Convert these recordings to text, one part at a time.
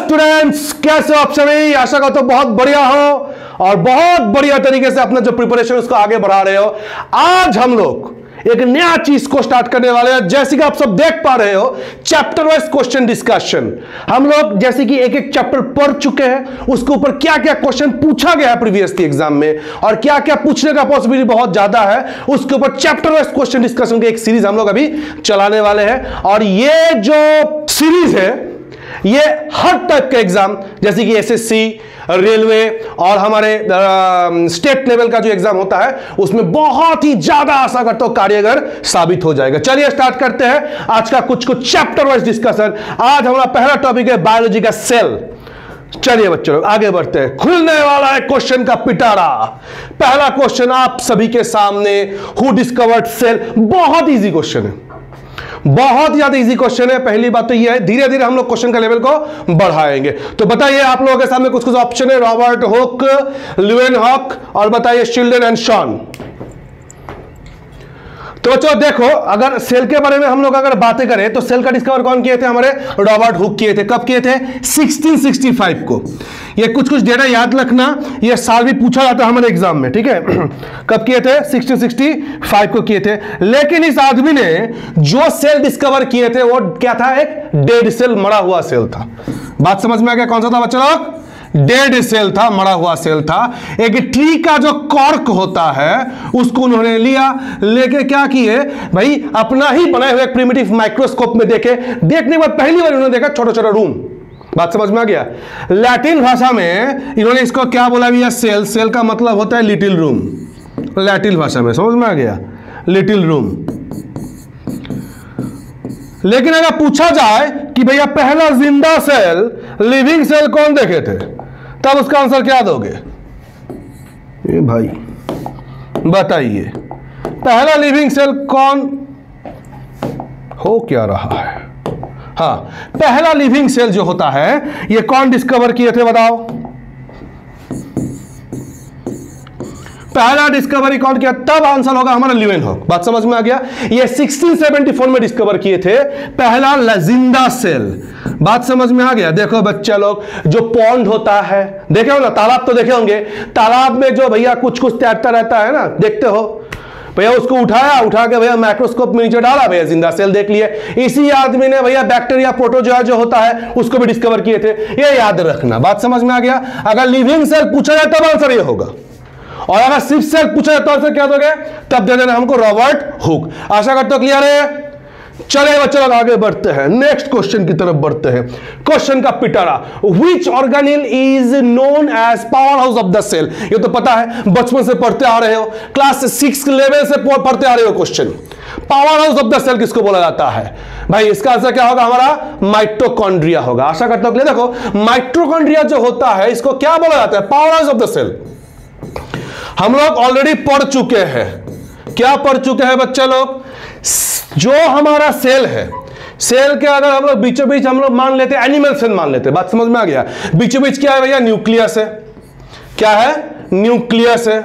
Students, कैसे हो आप सभी? आशा करता हूं बहुत बढ़िया हो और बहुत बढ़िया तरीके से अपना जो प्रिपरेशन उसको आगे बढ़ा रहे हो। आज हम लोग एक नया चीज को स्टार्ट करने वाले हैं। जैसे कि आप सब देख पा रहे हो, चैप्टर वाइज क्वेश्चन डिस्कशन। हम लोग जैसे कि एक एक चैप्टर पढ़ चुके हैं, उसके ऊपर क्या क्या क्वेश्चन पूछा गया है प्रीवियसली एग्जाम में और क्या क्या पूछने का पॉसिबिलिटी बहुत ज्यादा है, उसके ऊपर चैप्टर वाइज क्वेश्चन डिस्कशन की एक सीरीज हम लोग अभी चलाने वाले हैं। और ये जो सीरीज है ये हर टाइप के एग्जाम, जैसे कि एसएससी, रेलवे और हमारे स्टेट लेवल का जो एग्जाम होता है उसमें बहुत ही ज्यादा आशा करता हूं कार्यगर साबित हो जाएगा। चलिए स्टार्ट करते हैं आज का कुछ चैप्टर वाइज डिस्कशन। आज हमारा पहला टॉपिक है बायोलॉजी का सेल। चलिए बच्चों आगे बढ़ते हैं। खुलने वाला है क्वेश्चन का पिटारा। पहला क्वेश्चन आप सभी के सामने, हु डिस्कवर्ड सेल। बहुत इजी क्वेश्चन है, बहुत ज्यादा इजी क्वेश्चन है। पहली बात तो यह है, धीरे धीरे हम लोग क्वेश्चन का लेवल को बढ़ाएंगे। तो बताइए आप लोगों के सामने कुछ कुछ ऑप्शन है, रॉबर्ट हुक, ल्यूवेनहॉक और बताइए शिल्डन एंड शॉन। तो बच्चों देखो, अगर सेल के बारे में हम लोग अगर बातें करें तो सेल का डिस्कवर कौन किए थे? हमारे रॉबर्ट हुक किए थे। कब किए थे? 1665 को। ये कुछ कुछ डेटा याद रखना, ये साल भी पूछा जाता है हमारे एग्जाम में, ठीक है। कब किए थे? 1665 को किए थे। लेकिन इस आदमी ने जो सेल डिस्कवर किए थे वो क्या था? एक डेड सेल, मरा हुआ सेल था। बात समझ में आ गया? कौन सा था बच्चों लोग? डेड सेल था, मरा हुआ सेल था। एक ट्री का जो कॉर्क होता है उसको उन्होंने लिया, लेके क्या किए भाई, अपना ही बनाए हुए प्रिमिटिव माइक्रोस्कोप में देखे। देखने के बाद पहली बार उन्होंने देखा छोटा छोटा रूम। बात समझ में आ गया? लैटिन भाषा में इन्होंने इसको क्या बोला भैया? सेल। सेल का मतलब होता है लिटिल रूम, लैटिन भाषा में। समझ में आ गया? Little room. लेकिन अगर पूछा जाए कि भैया पहला जिंदा सेल, लिविंग सेल कौन देखे थे, तब उसका आंसर क्या दोगे? ये भाई बताइए, पहला लिविंग सेल कौन हो क्या रहा है? हाँ, पहला लिविंग सेल जो होता है ये कौन डिस्कवर किए थे बताओ? पहला डिस्कवरी कौन किया? तब आंसर होगा हमारा ल्यूवेनहॉक। बात समझ में आ गया? ये 1674 में डिस्कवर किए थे पहला जिंदा सेल। बात समझ में आ गया? देखो बच्चा लोग, जो पॉन्ड होता है देखे हो ना, तालाब तो देखे होंगे। तालाब में जो भैया कुछ कुछ तैरता रहता है ना, देखते हो भैया, उसको उठा के भैया माइक्रोस्कोप में नीचे डाला, भैया जिंदा सेल देख लिए। इसी आदमी ने भैया बैक्टीरिया, प्रोटोजोआ जो होता है उसको भी डिस्कवर किए थे। ये याद रखना। बात समझ में आ गया? अगर लिविंग सेल पूछा जाए तब आंसर ये होगा, और अगर सिर्फ सेल पूछा जाए तो आंसर क्या दोगे? तब दे देना हमको रॉबर्ट हुक। आशा करते हो क्लियर है? चले बच्चों लोग आगे बढ़ते हैं, नेक्स्ट क्वेश्चन की तरफ बढ़ते हैं। क्वेश्चन का पिटारा, which organelle is known as power house of the cell. ये तो पता है, बचपन से पढ़ते आ रहे हो, क्लास 6 लेवल से पढ़ते आ रहे हो question. Power house of the cell किसको बोला जाता है भाई? इसका आंसर क्या होगा? हमारा माइटोकॉन्ड्रिया होगा। आशा करता हूं देखो, माइटोकॉन्ड्रिया जो होता है इसको क्या बोला जाता है? Power house of the cell. हम लोग ऑलरेडी पढ़ चुके हैं। क्या पढ़ चुके हैं बच्चे लोग? जो हमारा सेल है, सेल के अगर हम लोग बीचों बीच हम लोग मान लेते हैं एनिमल सेल मान लेते हैं। बात समझ में आ गया? बीचों बीच क्या है भैया? न्यूक्लियस है। क्या है? न्यूक्लियस है।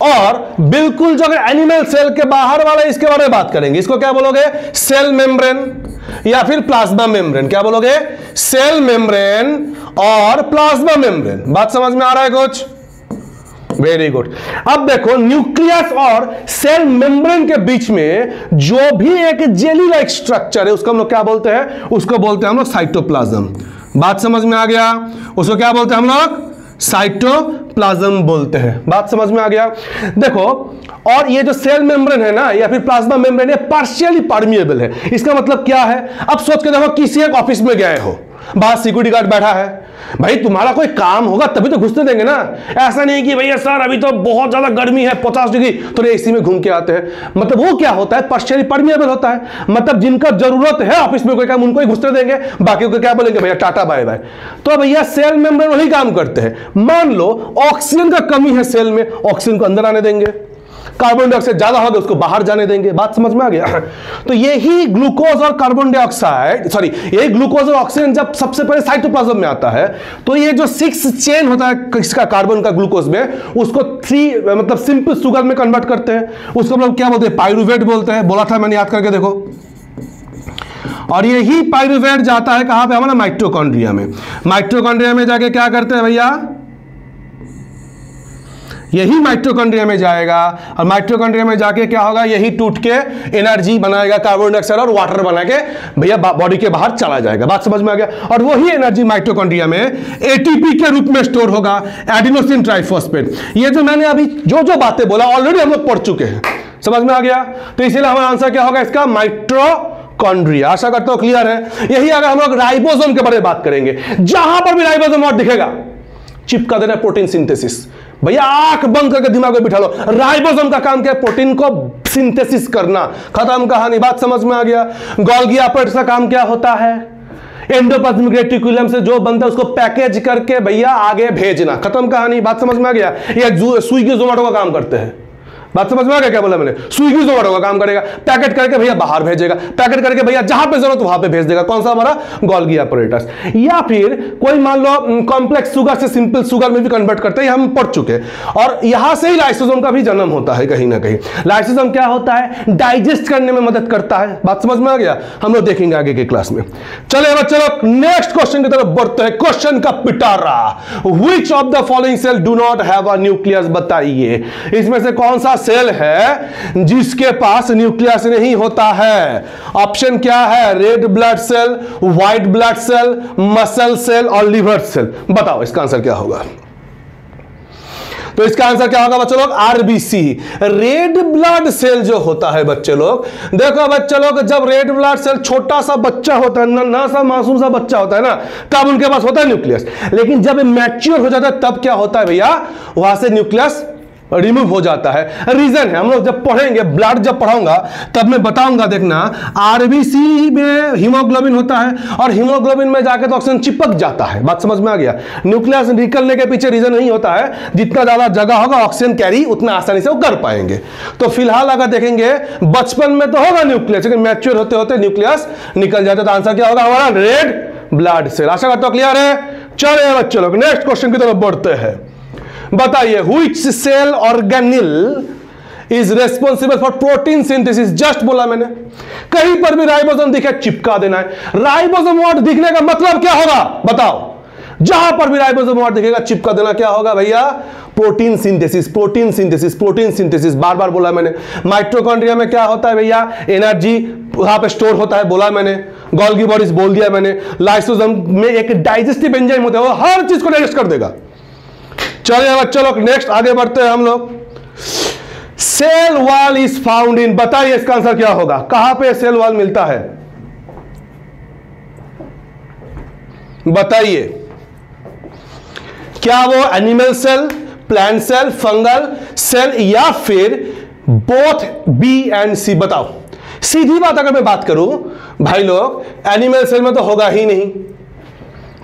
और बिल्कुल जो अगर एनिमल सेल के बाहर वाला, इसके बारे में बात करेंगे, इसको क्या बोलोगे? सेल मेम्ब्रेन या फिर प्लाज्मा मेम्ब्रेन। क्या बोलोगे? सेल मेम्ब्रेन और प्लाज्मा मेम्ब्रेन। बात समझ में आ रहा है कुछ? Very good. अब देखो, न्यूक्लियस और सेल मेम्ब्रेन के बीच में जो भी एक जेली लाइक स्ट्रक्चर है उसको हम लोग क्या बोलते हैं? उसको बोलते हैं हम लोग साइटोप्लाज्म। बात समझ में आ गया? उसको क्या बोलते हैं हम लोग? साइटोप्लाज्म बोलते हैं। बात समझ में आ गया? देखो, और ये जो सेल मेम्ब्रेन है ना या फिर प्लाज्मा मेम्ब्रेन, ये पार्शियली परमिएबल है। इसका मतलब क्या है? अब सोच के देखो, किसी एक ऑफिस में गए हो, बाहर सिक्योरिटी गार्ड बैठा है, भाई तुम्हारा कोई काम होगा तभी तो घुसने देंगे ना। ऐसा नहीं कि भैया सर अभी तो बहुत ज्यादा गर्मी है 50 डिग्री, तो एसी में घूम के आते हैं। मतलब वो क्या होता है? पार्शियली परमिएबल होता है। मतलब जिनका जरूरत है ऑफिस में कोई काम, उनको ही घुसने देंगे, बाकी को क्या बोलेंगे? भैया टाटा बाय बाय। तो भैया सेल मेम्ब्रेन वही काम करते हैं। मान लो ऑक्सीजन का कमी है सेल में, ऑक्सीजन को अंदर आने देंगे, कार्बन डाइऑक्साइड ज्यादा होगा उसको बाहर जाने देंगे। बात समझ में आ गया? तो यही ग्लूकोज और कार्बन डाइऑक्साइड, सॉरी, यही ग्लूकोज और ऑक्सीजन जब सबसे पहले साइटोप्लाज्म में आता है, तो ये जो 6 चेन होता है किसका? कार्बन का, ग्लूकोज में, उसको 3 मतलब सिंपल शुगर में कन्वर्ट करते हैं। उसको हम लोग क्या बोलते हैं? पाइरूवेट बोलते हैं। बोला था मैंने, याद करके देखो। और यही पाइरूवेट जाता है कहां पे हमारा माइटोकॉन्ड्रिया में। माइटोकॉन्ड्रिया में जाके क्या करते हैं भैया, यही माइटोकॉन्ड्रिया में जाएगा और माइटोकॉन्ड्रिया में जाके क्या होगा, यही टूट के एनर्जी बनाएगा, कार्बन डाइऑक्साइड और वाटर बना के भैया बॉडी के बाहर चला जाएगा। बात समझ में आ गया। और वही एनर्जी माइटोकॉन्ड्रिया में एटीपी के रूप में स्टोर होगा, एडिनोसिन ट्राइफॉस्फेट। ये जो मैंने अभी जो जो बातें बोला ऑलरेडी हम लोग पढ़ चुके हैं, समझ में आ गया। तो इसीलिए हमारा आंसर क्या होगा इसका, माइटोकॉन्ड्रिया। आशा करता हूं क्लियर है। यही अगर हम लोग राइबोसोम के बारे में बात करेंगे, जहां पर भी राइबोसोम और दिखेगा चिपका देना प्रोटीन सिंथेसिस। भैया आंख बंद करके दिमाग में बिठा लो, राइबोसोम का काम क्या है, प्रोटीन को सिंथेसिस करना, खत्म कहानी। बात समझ में आ गया। गोल्गी apparatus का काम क्या होता है, एंडोप्लाज्मिक रेटिकुलम से जो बनता है उसको पैकेज करके भैया आगे भेजना, खत्म कहानी। बात समझ में आ गया। ये स्विगी जोमेटो का काम करते हैं। बात समझ में आ गया क्या बोला मैंने, स्विगी जोमेटो का काम करेगा, पैकेट करके भैया बाहर भेजेगा, पैकेट करके भैया जहां पे जरूरत वहां पे भेज देगा। कौन सा, हमारा गोल्गी apparatus। या फिर कोई मान लो कॉम्प्लेक्स शुगर से सिंपल शुगर में भी कन्वर्ट करते हैं, हम पढ़ चुके। और यहां से ही लाइसोसोम का भी जन्म होता है कहीं ना कहीं। लाइसोसोम क्या होता है, डाइजेस्ट करने में मदद करता है। बात समझ में आ गया, हम लोग देखेंगे आगे के क्लास में। चले बच्चे लोग नेक्स्ट क्वेश्चन की तरफ बढ़ते हैं। क्वेश्चन का पिटारा, which of the following cell do not have a nucleus, बताइए इसमें से कौन सा सेल है जिसके पास न्यूक्लियस नहीं होता है। ऑप्शन क्या है, red blood cell, white blood cell, muscle cell और लिवर सेल। बताओ इसका आंसर क्या होगा। तो इसका आंसर क्या होगा बच्चे लोग, आरबीसी। रेड ब्लड सेल जो होता है बच्चे लोग, देखो बच्चे लोग, जब रेड ब्लड सेल छोटा सा बच्चा होता है, ना सा मासूम सा बच्चा होता है ना, तब उनके पास होता है न्यूक्लियस। लेकिन जब मैच्योर हो जाता है तब क्या होता है भैया, वहां से न्यूक्लियस रिमूव हो जाता है। रीजन है, हम लोग जब पढ़ेंगे, ब्लड जब पढ़ाऊंगा तब मैं बताऊंगा, देखना। आरबीसी में हीमोग्लोबिन होता है और हीमोग्लोबिन में जाके तो ऑक्सीजन चिपक जाता है। बात समझ में आ गया। न्यूक्लियस निकलने के पीछे रीजन नहीं होता है, जितना ज्यादा जगह होगा ऑक्सीजन कैरी उतना आसानी से वो कर पाएंगे। तो फिलहाल अगर देखेंगे बचपन में तो होगा न्यूक्लियस, लेकिन मैच्योर होते होते न्यूक्लियस निकल जाता है। तो आंसर क्या होगा हमारा, रेड ब्लड सेल। आशा करता हूं क्लियर है। चलिए बच्चे लोग नेक्स्ट क्वेश्चन की तरफ बढ़ते हैं। बताइए which cell organelle is responsible for protein synthesis। Just बोला मैंने, कहीं पर भी राइबोसोम दिखे चिपका देना है। राइबोसोम वर्ड दिखने का मतलब क्या होगा बताओ, जहां पर भी राइबोसोम वर्ड दिखेगा चिपका देना। क्या होगा भैया, protein synthesis, protein synthesis, protein synthesis. बार बार बोला मैंने। माइटोकॉन्ड्रिया में क्या होता है भैया, एनर्जी वहां पे स्टोर होता है, बोला मैंने। गोल्गी बॉडीज बोल दिया मैंने। लाइसोसोम में एक डाइजेस्टिव एंजाइम होता है, वो हर चीज को डाइजेस्ट कर देगा। चलिए बच्चों लोग नेक्स्ट आगे बढ़ते हैं हम लोग। Cell wall is found in, बताइए इसका आंसर क्या होगा, कहां पे सेल वॉल मिलता है, बताइए। क्या वो animal cell, plant cell, fungal cell या फिर बोथ बी एंड सी। बताओ सीधी बात अगर मैं बात करूं भाई लोग, एनिमल सेल में तो होगा ही नहीं,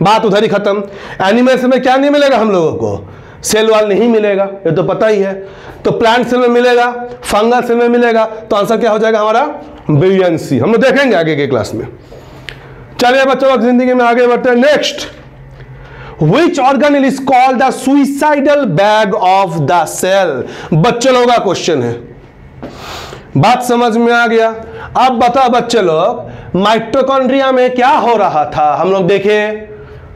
बात उधर ही खत्म। एनिमल सेल में क्या नहीं मिलेगा हम लोगों को, सेल वॉल नहीं मिलेगा, ये तो पता ही है। तो प्लांट सेल में मिलेगा, फंगल सेल में मिलेगा। तो आंसर क्या हो जाएगा हमारा, बी एंड सी। हम लोग देखेंगे आगे के क्लास में। चलिए बच्चों लोग जिंदगी में आगे बढ़ते हैं। Next, Which organelle is called the suicidal bag of the cell। बच्चे लोगों का क्वेश्चन है, बात समझ में आ गया। अब बताओ बच्चे लोग, माइटोकॉन्ड्रिया में क्या हो रहा था, हम लोग देखें,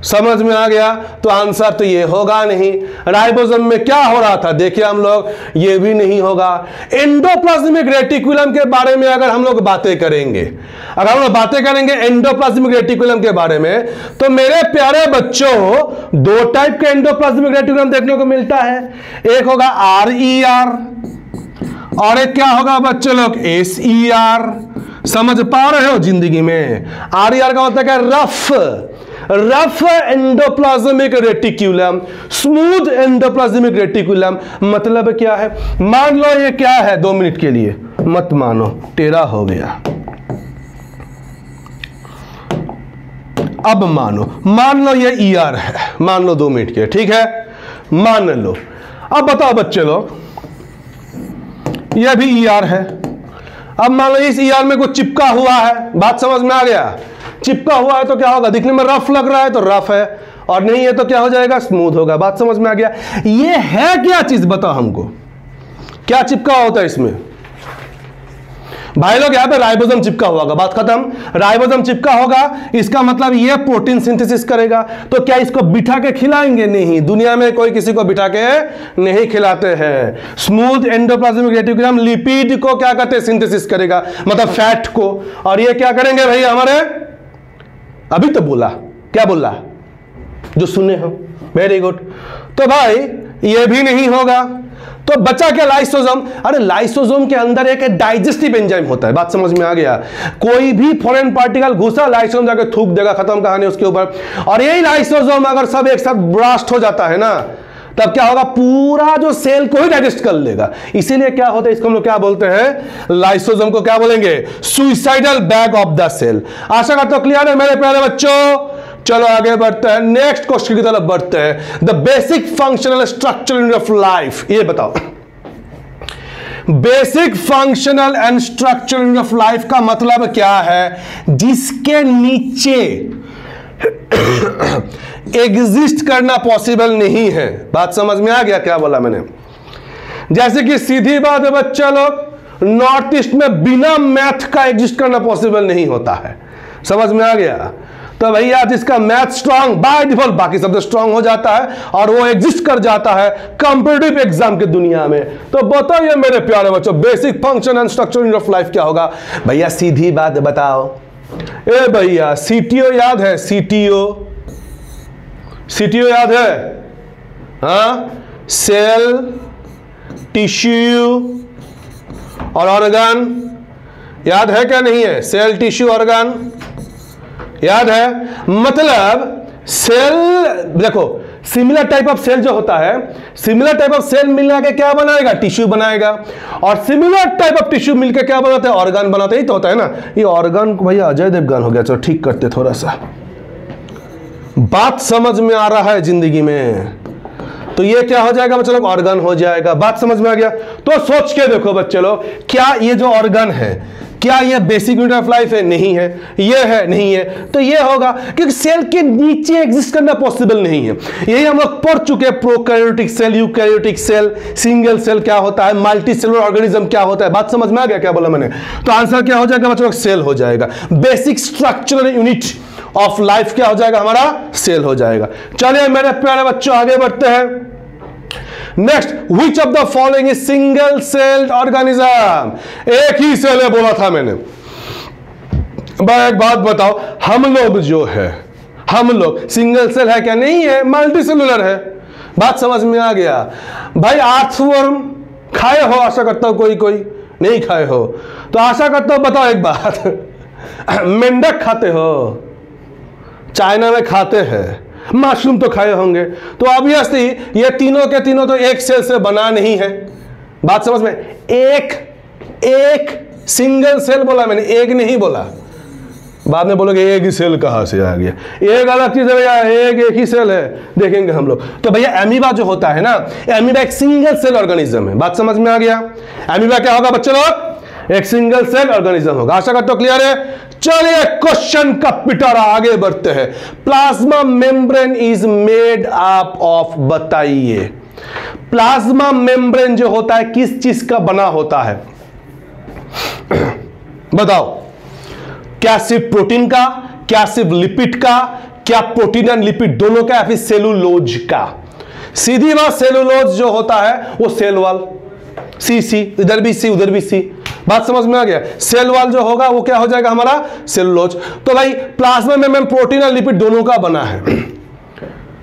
समझ में आ गया। तो आंसर तो ये होगा नहीं। राइबोसोम में क्या हो रहा था, देखिए हम लोग, ये भी नहीं होगा। एंडोप्लाज्मिक रेटिकुलम के बारे में अगर हम लोग बातें करेंगे, अगर हम लोग बातें करेंगे एंडोप्लाज्मिक रेटिकुलम के बारे में, तो मेरे प्यारे बच्चों दो टाइप के एंडोप्लाज्मिक रेटिकुलम देखने को मिलता है। एक होगा RER और एक क्या होगा बच्चे लोग, SER। समझ पा रहे हो जिंदगी में। RER का मतलब क्या, rough endoplasmic reticulum, smooth endoplasmic reticulum. मतलब क्या है, मान लो ये क्या है, 2 मिनट के लिए मत मानो, टेढ़ा हो गया। अब मान लो ये ER है, मान लो 2 मिनट के, ठीक है, मान लो। अब बताओ बच्चे लोग, ये भी ER है। अब मान लो इस ER में कुछ चिपका हुआ है, बात समझ में आ गया। चिपका हुआ है तो क्या होगा, दिखने में रफ लग रहा है तो रफ है, और नहीं है तो क्या हो जाएगा, स्मूथ होगा। बात समझ में आ गया। ये है क्या चीज, बताओ हमको, क्या चिपका होता है इसमें। भाई लोग यहां पे राइबोसोम चिपका हुआ होगा, बात खत्म। राइबोसोम चिपका होगा, इसका मतलब ये प्रोटीन सिंथेसिस करेगा। तो क्या इसको बिठा के खिलाएंगे? नहीं, दुनिया में कोई किसी को बिठा के नहीं खिलाते हैं। स्मूथ एंडोप्लाज्मिक रेटिकुलम लिपिड को क्या करते हैं? सिंथेसिस करेगा, मतलब फैट को। और ये क्या करेंगे भाई हमारे, अभी तो बोला, क्या बोला जो सुने हो, वेरी गुड। तो भाई ये भी नहीं होगा, तो बचा क्या? लाइसोसोम। अरे लाइसोसोम के अंदर एक डाइजेस्टिव एंजाइम होता है, बात समझ में आ गया? कोई भी फॉरेन पार्टिकल घुसा, लाइसोसोम जाकर थूक देगा, खत्म कहानी उसके ऊपर। और यही लाइसोसोम अगर सब एक साथ ब्लास्ट हो जाता है ना, तब क्या होगा? पूरा जो सेल को ही डाइजेस्ट कर लेगा। इसीलिए क्या होता है, इसको हम लोग क्या बोलते हैं? लाइसोसोम को क्या बोलेंगे? Suicidal bag of the cell. आशा करता हूं क्लियर है मेरे प्यारे बच्चों। चलो आगे बढ़ते हैं, नेक्स्ट क्वेश्चन की तरफ बढ़ते हैं। The basic functional structure of life, ये बताओ। Basic functional and structure of life का मतलब क्या है? जिसके नीचे एग्जिस्ट करना पॉसिबल नहीं है। बात समझ में आ गया क्या बोला मैंने? जैसे कि सीधी बात है बच्चा लोग, नॉर्थ ईस्ट में बिना मैथ का एग्जिस्ट करना पॉसिबल नहीं होता है, समझ में आ गया? तो भैया जिसका मैथ स्ट्रांग, बाय डिफॉल्ट बाकी सब स्ट्रांग हो जाता है और वो एग्जिस्ट कर जाता है कॉम्पिटिटिव एग्जाम की दुनिया में। तो बताइए मेरे प्यारे बच्चों, basic function and structure of life क्या होगा? भैया सीधी बात बताओ। ए भैया सीटीओ याद है? सीटीओ, सीटीओ याद है? हाँ, सेल, टिश्यू और ऑर्गन, याद है क्या? नहीं है? सेल, टिश्यू, ऑर्गन याद है? मतलब सेल, देखो सिमिलर टाइप ऑफ सेल जो होता है, सिमिलर टाइप ऑफ सेल मिलने के क्या बनाएगा? टिश्यू बनाएगा। और सिमिलर टाइप ऑफ टिश्यू मिलकर क्या बनाते हैं? ऑर्गन बनाते हैं। ही तो होता है ना। ये ऑर्गन को भैया अजय देवगन हो गया, चलो ठीक करते थोड़ा सा, बात समझ में आ रहा है जिंदगी में। तो ये क्या हो जाएगा बच्चे लोग? ऑर्गन हो जाएगा। बात समझ में आ गया? तो सोच के देखो बच्चे लोग, क्या ये जो ऑर्गन है, क्या ये बेसिक यूनिट ऑफ लाइफ है? नहीं है। ये है? नहीं है। तो ये होगा, क्योंकि सेल के नीचे एग्जिस्ट करना पॉसिबल नहीं है। यही हम लोग पढ़ चुके हैं, prokaryotic cell, eukaryotic cell, single cell क्या होता है, मल्टी सेलुलर ऑर्गेनिज्म क्या होता है। बात समझ में आ गया क्या बोला मैंने? तो आंसर क्या हो जाएगा बच्चों लोग? सेल हो जाएगा। Basic structural unit of life क्या हो जाएगा हमारा? सेल हो जाएगा। चलिए मेरे प्यारे बच्चों आगे बढ़ते हैं। Next, which of the following is single celled organism? एक ही सेल है बोला था मैंने। भाई एक बात बताओ, हम लोग जो है, हम लोग सिंगल सेल है क्या? नहीं है, मल्टी सेलुलर है। बात समझ में आ गया? भाई आर्थवर्म खाए हो? आशा करता हूं कोई कोई नहीं खाए हो। तो आशा करता हूं, बताओ एक बात, मेंढक खाते हो? चाइना में खाते हैं। मशरूम तो खाए होंगे। तो ऑब्वियसली ये तीनों के तीनों तो एक सेल से बना नहीं है। बात समझ में? एक सिंगल सेल बोला मैंने, एक नहीं बोला। बाद में बोलोगे एक ही सेल कहां से आ गया? एक अलग चीज है भैया, एक ही सेल है, देखेंगे हम लोग। तो भैया एमीबा जो होता है ना, एमीबा एक सिंगल सेल ऑर्गेनिज्म है। बात समझ में आ गया? एमीबा क्या होगा बच्चे लोग? एक सिंगल सेल ऑर्गेनिज्म होगा। आशा करते हो क्लियर है? चलिए क्वेश्चन का पिटारा, आगे बढ़ते हैं। Plasma membrane is made up of, बताइए प्लाज्मा मेम्ब्रेन जो होता है किस चीज का बना होता है? बताओ। क्या सिर्फ प्रोटीन का, क्या सिर्फ लिपिड का, क्या प्रोटीन एंड लिपिड दोनों का, या फिर सेलुलोज का? सीधी बात, सेलुलोज जो होता है वो सेल वॉल, सी, इधर भी सी उधर भी सी। बात समझ में आ गया? सेल वॉल जो होगा वो क्या हो जाएगा हमारा? सेलुलोज। तो भाई प्लाज्मा मेम्ब्रेन प्रोटीन और लिपिड दोनों का बना है,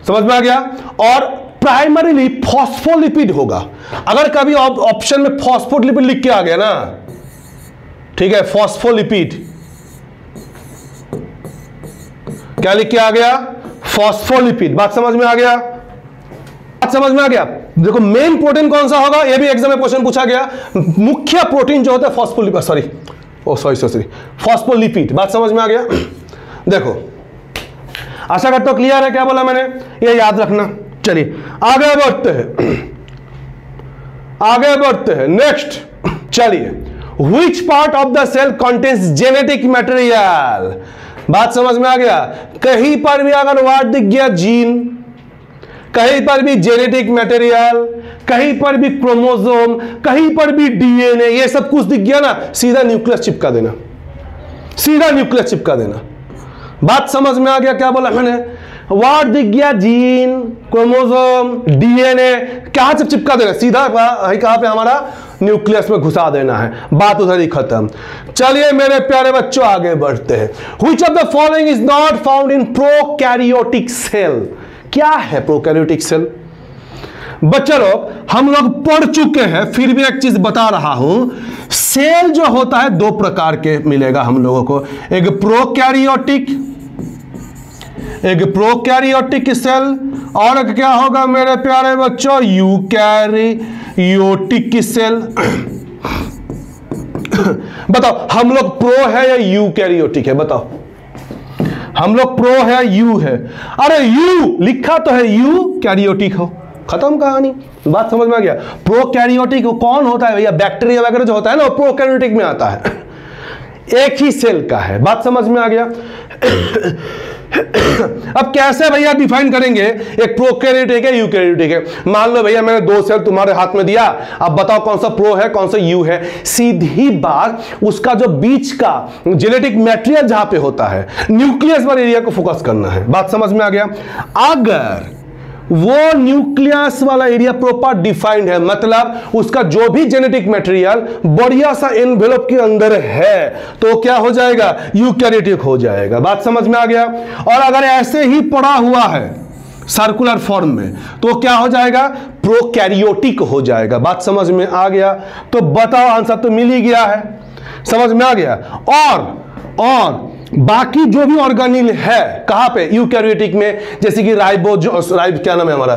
समझ में आ गया? और प्राइमरीली फॉस्फोलिपिड होगा। अगर कभी ऑप्शन में फॉस्फोलिपिड लिख के आ गया ना, ठीक है, फॉस्फोलिपिड क्या लिख के आ गया? फॉस्फोलिपिड। बात समझ में आ गया? बात समझ में आ गया? देखो मेन प्रोटीन कौन सा होगा, ये भी एग्जाम में क्वेश्चन पूछा गया। मुख्य प्रोटीन जो होता है फॉस्फोलिपिड, सॉरी फॉस्फोलिपिड। बात समझ में आ गया? देखो आशा करता हूं क्लियर है क्या बोला मैंने, ये याद रखना। चलिए आगे बढ़ते हैं, आगे बढ़ते हैं। नेक्स्ट चलिए, which part of the cell contains genetic material? बात समझ में आ गया? कहीं पर भी अगर वर्ड दिख गया जीन, कहीं पर भी जेनेटिक मटेरियल, कहीं पर भी क्रोमोसोम, कहीं पर भी डीएनए, ये सब कुछ दिख गया ना, सीधा न्यूक्लियस चिपका देना, सीधा न्यूक्लियस चिपका देना। बात समझ में आ गया क्या बोला मैंने? वाट दिख गया, जीन, क्रोमोसोम, डीएनए, कहां से चिपका देना, सीधा कहां पे हमारा न्यूक्लियस में घुसा देना है, बात उधर ही खत्म। चलिए मेरे प्यारे बच्चों आगे बढ़ते हैं। Which of the following is not found in prokaryotic cell? क्या है प्रोकैरियोटिक सेल? बच्चे लोग हम लोग पढ़ चुके हैं, फिर भी एक चीज बता रहा हूं, सेल जो होता है दो प्रकार के मिलेगा हम लोगों को, एक प्रोकैरियोटिक सेल और एक क्या होगा मेरे प्यारे बच्चों, यूकैरियोटिक सेल। बताओ हम लोग प्रो है या यूकैरियोटिक है? बताओ हम लोग प्रो है यू है? अरे यू लिखा तो है, यूकैरियोटिक हो, खत्म कहानी। बात समझ में आ गया? प्रोकैरियोटिक कौन होता है भैया? बैक्टीरिया वगैरह जो होता है ना, वो प्रोकैरियोटिक में आता है, एक ही सेल का है। बात समझ में आ गया? अब कैसे भैया डिफाइन करेंगे एक प्रोकैरियोटिक है यूकैरियोटिक है? मान लो भैया मैंने दो सेल तुम्हारे हाथ में दिया, अब बताओ कौन सा प्रो है कौन सा यू है? सीधी बात, उसका जो बीच का जेनेटिक मैटेरियल जहां पे होता है, न्यूक्लियस वाले एरिया को फोकस करना है। बात समझ में आ गया? अगर वो न्यूक्लियस वाला एरिया प्रॉपर डिफाइंड है, मतलब उसका जो भी जेनेटिक मटेरियल बढ़िया सा एनवेलप के अंदर है, तो क्या हो जाएगा? यूकैरियोटिक हो जाएगा। बात समझ में आ गया? और अगर ऐसे ही पड़ा हुआ है सर्कुलर फॉर्म में, तो क्या हो जाएगा? प्रोकैरियोटिक हो जाएगा। बात समझ में आ गया? तो बताओ, आंसर तो मिल ही गया है, समझ में आ गया? और बाकी जो भी ऑर्गेनेल है कहां पे? यूकैरियोटिक में, जैसे कि क्या नाम है हमारा,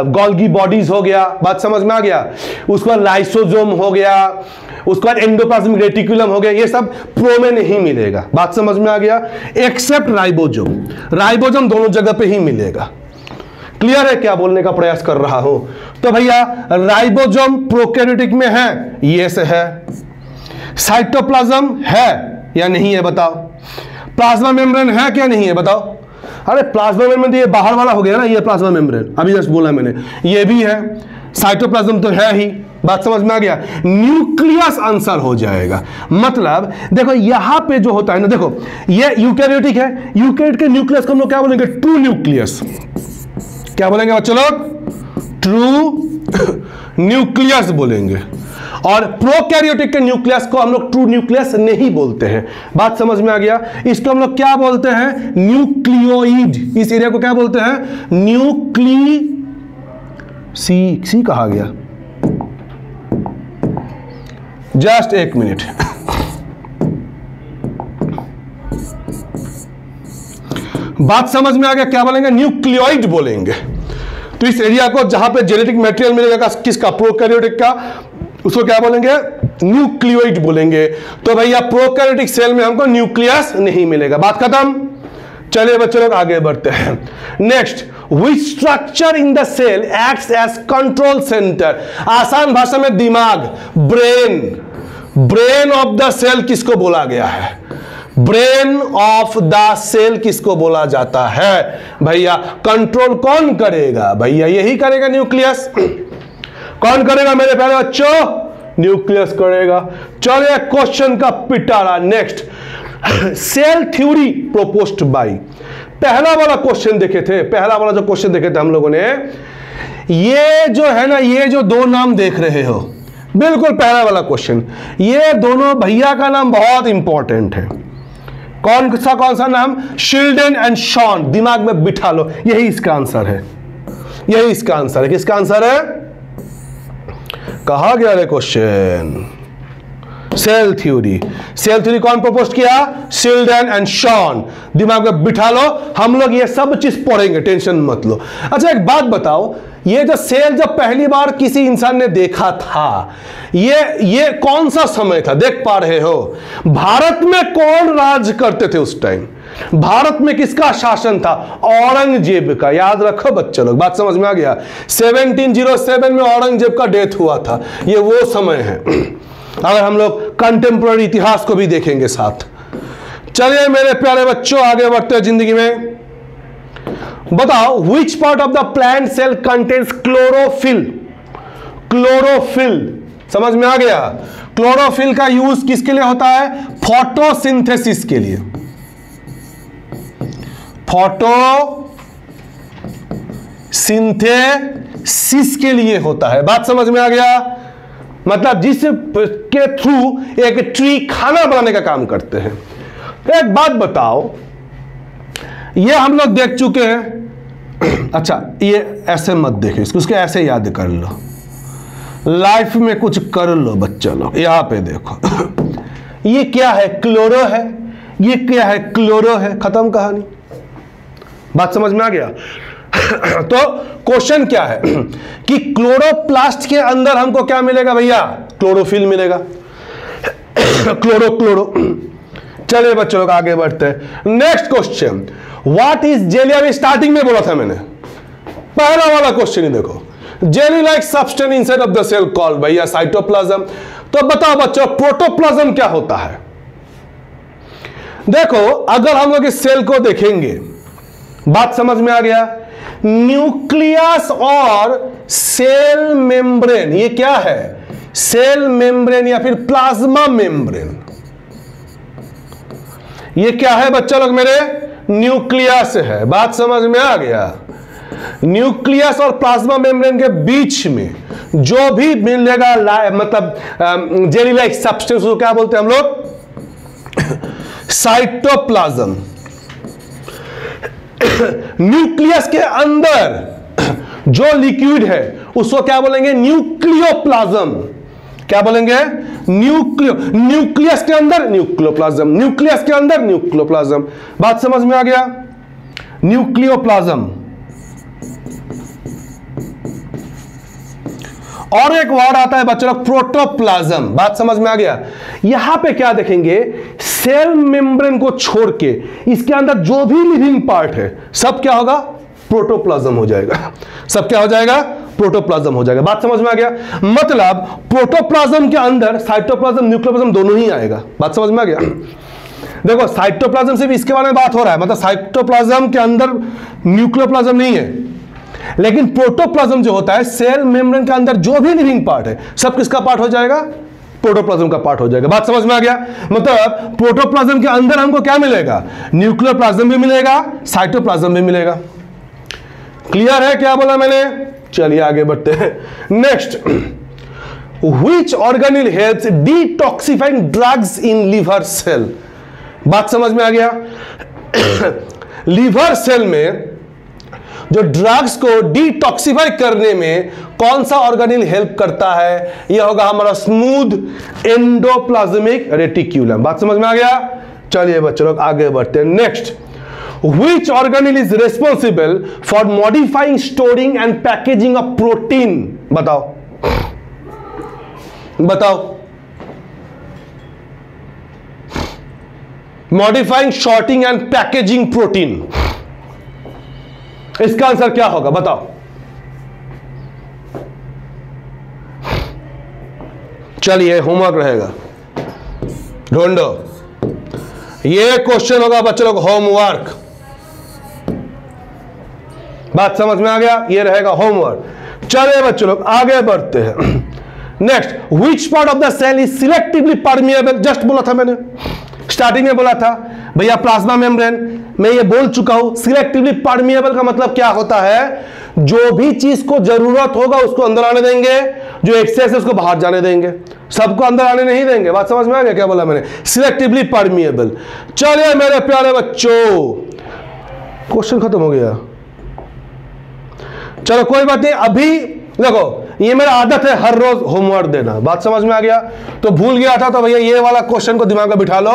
गोल्गी बॉडीज हो गया। बात समझ में आ गया? उसके बाद लाइसोसोम हो गया, उसके बाद एंडोप्लाज्मिक रेटिकुलम हो गया, ये सब प्रो में नहीं मिलेगा। बात समझ में आ गया? एक्सेप्ट राइबोसोम, राइबोसोम दोनों जगह पे ही मिलेगा। क्लियर है क्या बोलने का प्रयास कर रहा हूं? तो भैया राइबोसोम प्रोकैरियोटिक में है, ये से है। साइटोप्लाज्म है या नहीं है? बताओ। प्लाज्मा मेम्ब्रेन है क्या नहीं है? बताओ। अरे प्लाज्मा मेम्ब्रेन तो ये बाहर वाला हो गया ना, ये प्लाज्मा मेम्ब्रेन अभी जस्ट बोला मैंने, ये भी है। साइटोप्लाज्म तो है ही। बात समझ में आ गया? न्यूक्लियस आंसर हो जाएगा। मतलब देखो यहां पे जो होता है ना, देखो ये यूकैरियोटिक है, यूकैरियोटिक के न्यूक्लियस को हम लोग क्या बोलेंगे? True nucleus. क्या बोलेंगे बच्चों लोग? ट्रू न्यूक्लियस बोलेंगे। और प्रोकैरियोटिक के न्यूक्लियस को हम लोग ट्रू न्यूक्लियस नहीं बोलते हैं। बात समझ में आ गया? इसको हम लोग क्या बोलते हैं? न्यूक्लियोइड। इस एरिया को क्या बोलते हैं? सी कहा गया। जस्ट एक मिनट। बात समझ में आ गया? क्या बोलेंगे? न्यूक्लियोइड बोलेंगे। तो इस एरिया को जहां पे जेनेटिक मटेरियल मिलेगा किसका? प्रोकैरियोटिक का, उसको क्या बोलेंगे? न्यूक्लियोइड बोलेंगे। तो भैया प्रोकैरियोटिक सेल में हमको न्यूक्लियस नहीं मिलेगा। बात खत्म। चलिए बच्चों लोग आगे बढ़ते हैं। Next, which structure in the cell acts as control centre? आसान भाषा में दिमाग, ब्रेन ऑफ द सेल किसको बोला गया है? ब्रेन ऑफ द सेल किसको बोला जाता है? भैया कंट्रोल कौन करेगा? भैया यही करेगा, न्यूक्लियस। कौन करेगा मेरे प्यारे बच्चों? न्यूक्लियस करेगा। चलिए क्वेश्चन का पिटारा। Next, cell theory proposed by. पहला वाला क्वेश्चन देखे थे, पहला वाला जो क्वेश्चन देखे थे हम लोगों ने, ये जो है ना, ये जो दो नाम देख रहे हो, बिल्कुल पहला वाला क्वेश्चन, ये दोनों भैया का नाम बहुत इंपॉर्टेंट है। कौन सा नाम? शिल्डन एंड शॉन। दिमाग में बिठा लो, यही इसका आंसर है, यही इसका आंसर है। किसका आंसर है? कहा गया रे question, cell theory. Cell theory कौन प्रपोज किया? Schleiden and Schwann. दिमाग में बिठा लो, हम लोग ये सब चीज पढ़ेंगे, टेंशन मत लो। अच्छा एक बात बताओ, ये जो सेल जब पहली बार किसी इंसान ने देखा था, ये कौन सा समय था? देख पा रहे हो? भारत में कौन राज करते थे उस टाइम? भारत में किसका शासन था? औरंगजेब का। याद रखो बच्चों लोग, बात समझ में आ गया? 1707 में औरंगजेब का डेथ हुआ था, ये वो समय है। अगर हम लोग कंटेम्प्रेरी इतिहास को भी देखेंगे साथ। चलिए मेरे प्यारे बच्चों आगे बढ़ते हैं जिंदगी में। बताओ, which part of the plant cell contains chlorophyll? Chlorophyll. समझ में आ गया? क्लोरोफिल का यूज किसके लिए होता है? फोटोसिंथेसिस के लिए। फोटोसिंथेसिस के लिए होता है। बात समझ में आ गया? मतलब जिसके थ्रू एक ट्री खाना बनाने का काम करते हैं। एक बात बताओ, ये हम लोग देख चुके हैं। अच्छा, ये ऐसे मत देखो इसको, उसके ऐसे याद कर लो, लाइफ में कुछ कर लो बच्चा लोग। यहां पे देखो ये क्या है? क्लोरो है। ये क्या है? क्लोरो है। खत्म कहानी। बात समझ में आ गया? तो क्वेश्चन क्या है कि क्लोरोप्लास्ट के अंदर हमको क्या मिलेगा भैया? क्लोरोफिल मिलेगा। क्लोरो। चलिए बच्चों लोग आगे बढ़ते हैं। Next question, what is jelly? अभी स्टार्टिंग में बोला था मैंने, पहला वाला क्वेश्चन ही देखो, jelly like substance inside of the cell called भैया साइटोप्लाज्म। तो बताओ बच्चों, प्रोटोप्लाज्म क्या होता है? देखो, अगर हम लोग इस सेल को देखेंगे, बात समझ में आ गया? न्यूक्लियस और सेल मेम्ब्रेन, ये क्या है? सेल मेम्ब्रेन या फिर प्लाज्मा मेम्ब्रेन। ये क्या है बच्चा लोग मेरे? न्यूक्लियस है। बात समझ में आ गया? न्यूक्लियस और प्लाज्मा मेम्ब्रेन के बीच में जो भी मिलेगा, मतलब जेली लाइक सब्सटेंस, को क्या बोलते हैं हम लोग? साइटोप्लाज्म। न्यूक्लियस के अंदर जो लिक्विड है उसको क्या बोलेंगे? न्यूक्लियोप्लाज्म। क्या बोलेंगे? न्यूक्लियस के अंदर न्यूक्लियोप्लाज्म, न्यूक्लियस के अंदर न्यूक्लियोप्लाज्म। बात समझ में आ गया? न्यूक्लियोप्लाज्म। और एक वर्ड आता है बच्चों लोग, प्रोटोप्लाज्म। बात समझ में आ गया? यहां पे क्या देखेंगे? सेल मेम्ब्रेन को छोड़ के इसके अंदर जो भी लिविंग पार्ट है सब क्या होगा? प्रोटोप्लाज्म हो जाएगा। सब क्या हो जाएगा? प्रोटोप्लाज्म हो जाएगा। बात समझ में आ गया? मतलब प्रोटोप्लाज्म के अंदर साइटोप्लाज्म, न्यूक्लियोप्लाज्म दोनों ही आएगा। बात समझ में आ गया? देखो, साइटोप्लाज्म से भी इसके बारे में बात हो रहा है, मतलब साइटोप्लाज्म के अंदर न्यूक्लियोप्लाज्म नहीं है, लेकिन प्रोटोप्लाज्म जो होता है सेल मेम्ब्रेन के अंदर जो भी लिविंग पार्ट है सब किसका पार्ट हो जाएगा? प्रोटोप्लाज्म का पार्ट हो जाएगा। बात समझ में आ गया? मतलब प्रोटोप्लाज्म के अंदर हमको क्या मिलेगा? न्यूक्लियोप्लाज्म भी मिलेगा, साइटोप्लाज्म भी मिलेगा। क्लियर है क्या बोला मैंने? चलिए आगे बढ़ते हैं। Next, which organelle helps detoxifying drugs in liver cell? बात समझ में आ गया? लिवर सेल में जो ड्रग्स को डिटॉक्सिफाई करने में कौन सा ऑर्गेनेल हेल्प करता है? यह होगा हमारा स्मूथ एंडोप्लाज्मिक रेटिक्यूलम। बात समझ में आ गया? चलिए बच्चों लोग आगे बढ़ते हैं। Next, which organelle is responsible for modifying, storing and packaging of protein? बताओ बताओ। Modifying, sorting and packaging protein, इसका आंसर क्या होगा? बताओ। चलिए होमवर्क रहेगा, ढूंढो। ये क्वेश्चन होगा बच्चों लोग होमवर्क। बात समझ में आ गया? ये रहेगा होमवर्क। चलिए बच्चों लोग आगे बढ़ते हैं। Next, which part of the cell is selectively permeable? Just बोला था मैंने, स्टार्टिंग में बोला था भैया प्लाज्मा मेम्ब्रेन। मैं ये बोल चुका हूं, सिलेक्टिवली परमिएबल का मतलब क्या होता है? जो भी चीज को जरूरत होगा उसको अंदर आने देंगे, जो एक्सेस है उसको बाहर जाने देंगे, सबको अंदर आने नहीं देंगे। बात समझ में आ गया क्या बोला मैंने? Selectively permeable. चलिए मेरे प्यारे बच्चों, क्वेश्चन खत्म हो गया। चलो कोई बात नहीं। अभी देखो, ये मेरा आदत है हर रोज होमवर्क देना। बात समझ में आ गया? तो भूल गया था तो भैया ये वाला क्वेश्चन को दिमाग में बिठा लो,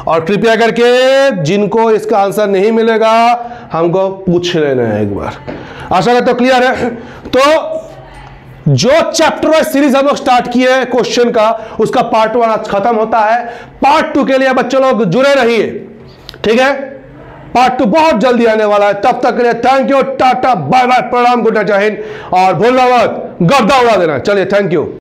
और कृपया करके जिनको इसका आंसर नहीं मिलेगा हमको पूछ लेना है एक बार। आशा करता हूं क्लियर है। तो जो चैप्टर वाइज सीरीज हम लोग स्टार्ट किए हैं क्वेश्चन का, उसका पार्ट 1 आज खत्म होता है। पार्ट 2 के लिए बच्चों लोग जुड़े रहिए, ठीक है? पार्ट 2 बहुत जल्दी आने वाला है। तब तक के लिए thank you, tata, bye bye, प्रणाम, गुड नाइट, जय हिंद, और भूलना मत गर्दा उड़ा देना। चलिए थैंक यू।